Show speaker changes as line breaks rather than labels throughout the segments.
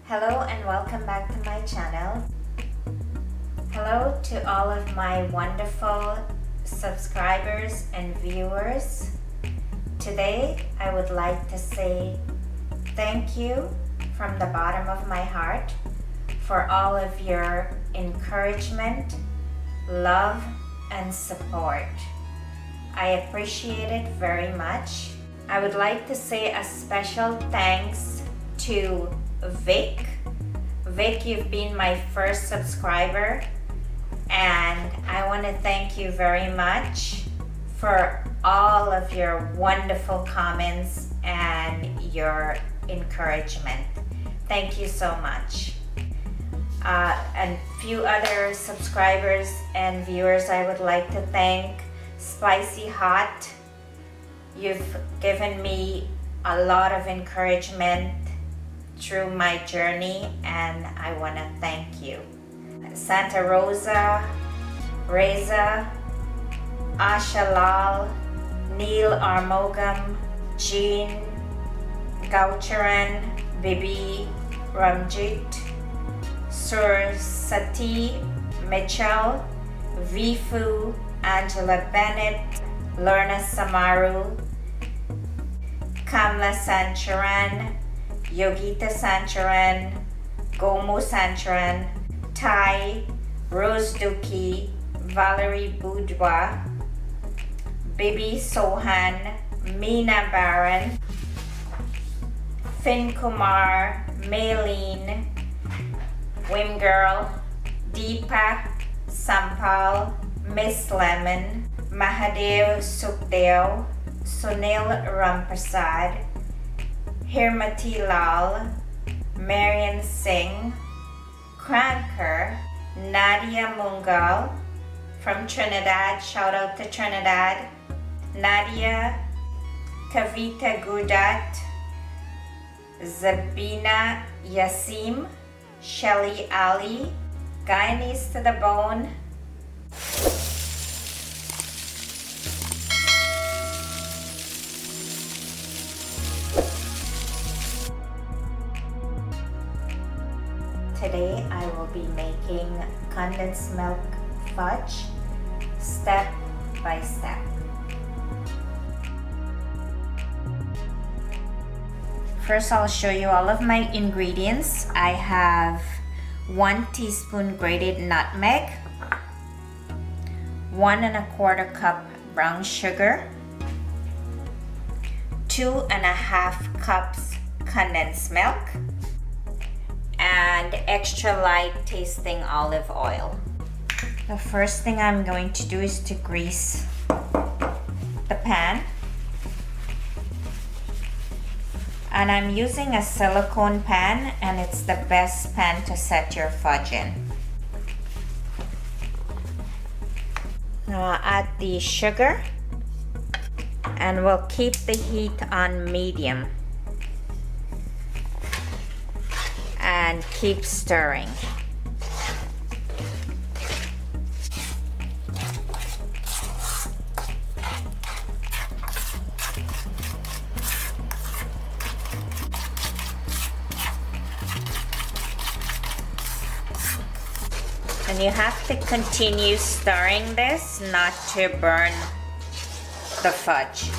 Hello and welcome back to my channel. Hello to all of my wonderful subscribers and viewers. Today I would like to say thank you from the bottom of my heart for all of your encouragement, love, and support. I appreciate it very much. I would like to say a special thanks to Vic. Vic, you've been my first subscriber, and I want to thank you very much for all of your wonderful comments and your encouragement. Thank you so much. And few other subscribers and viewers I would like to thank. Spicy Hot, you've given me a lot of encouragement through my journey, and I want to thank you. Santa Rosa, Reza, Asha Lal, Neil Armogam, Jean, Gaucharan, Bibi, Ramjit, Sur Sati, Mitchell, Vifu, Angela Bennett, Lorna Samaru, Kamla Sancharan, Yogita Sancharan, Gomo Sancharan, Tai, Rose Duki, Valerie Boudwa, Bibi Sohan, Meena Baran, Fin Kumar, Maylene, Wim Girl, Deepa, Sampal, Miss Lemon, Mahadev Sukhdev, Sunil Ramprasad, Hirmati Lal, Marian Singh, Cranker, Nadia Mungal from Trinidad, shout out to Trinidad, Nadia, Kavita Gudat, Zabina Yasim, Shelly Ali, Guyanese to the Bone, Today I will be making condensed milk fudge step by step. First, I'll show you all of my ingredients. I have 1 teaspoon grated nutmeg, 1 1/4 cup brown sugar, 2 1/2 cups condensed milk, and extra light tasting olive oil. The first thing I'm going to do is to grease the pan. And I'm using a silicone pan, and it's the best pan to set your fudge in. Now I'll add the sugar, and we'll keep the heat on medium. And keep stirring. And you have to continue stirring this not to burn the fudge.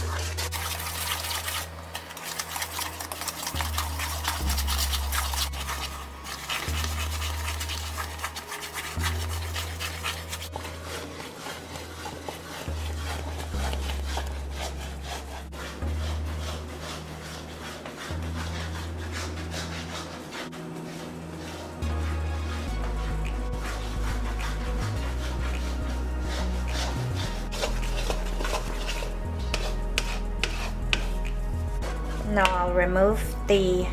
Now I'll remove the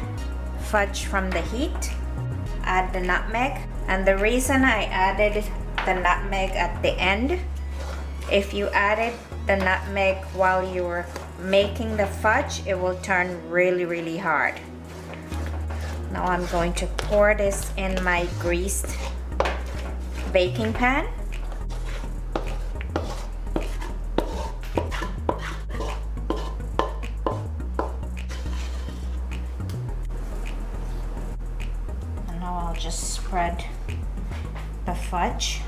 fudge from the heat, add the nutmeg, and the reason I added the nutmeg at the end, if you added the nutmeg while you were making the fudge, it will turn really hard. Now I'm going to pour this in my greased baking pan. I'll just spread the fudge.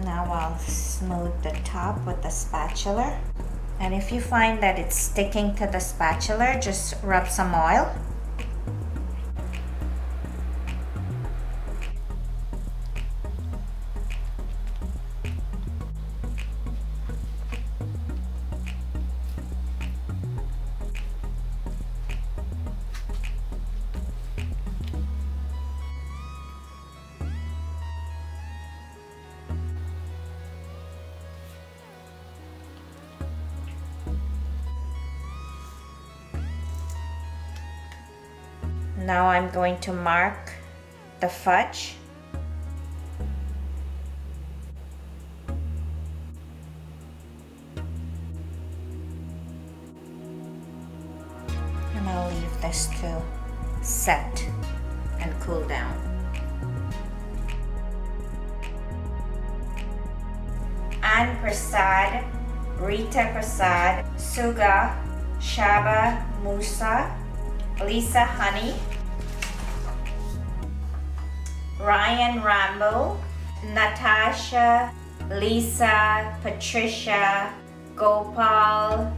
Now I'll smooth the top with the spatula. And if you find that it's sticking to the spatula, just rub some oil. Now I'm going to mark the fudge. And I'll leave this to set and cool down. Ann Prasad, Rita Prasad, Suga, Shaba Musa, Lisa Honey, Ryan Rambo, Natasha, Lisa, Patricia, Gopal,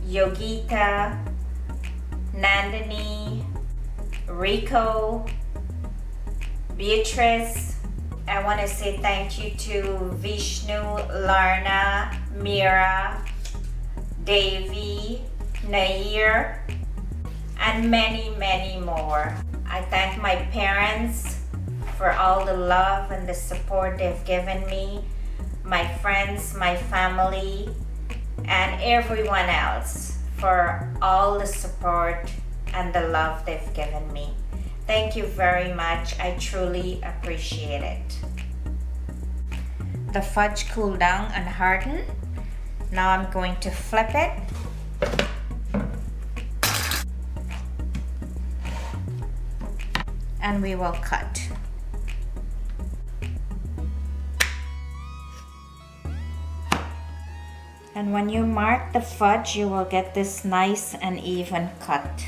Yogita, Nandini, Rico, Beatrice. I want to say thank you to Vishnu, Larna, Mira, Devi, Nair, and many more. I thank my parents for all the love and the support they've given me, my friends, my family, and everyone else for all the support and the love they've given me. Thank you very much. I truly appreciate it. The fudge cooled down and hardened. Now I'm going to flip it. And we will cut. And when you mark the fudge, you will get this nice and even cut.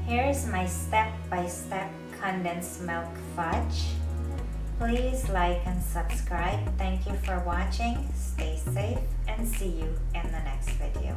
Here's my step-by-step condensed milk fudge. Please like and subscribe. Thank you for watching. Stay safe and see you in the next video.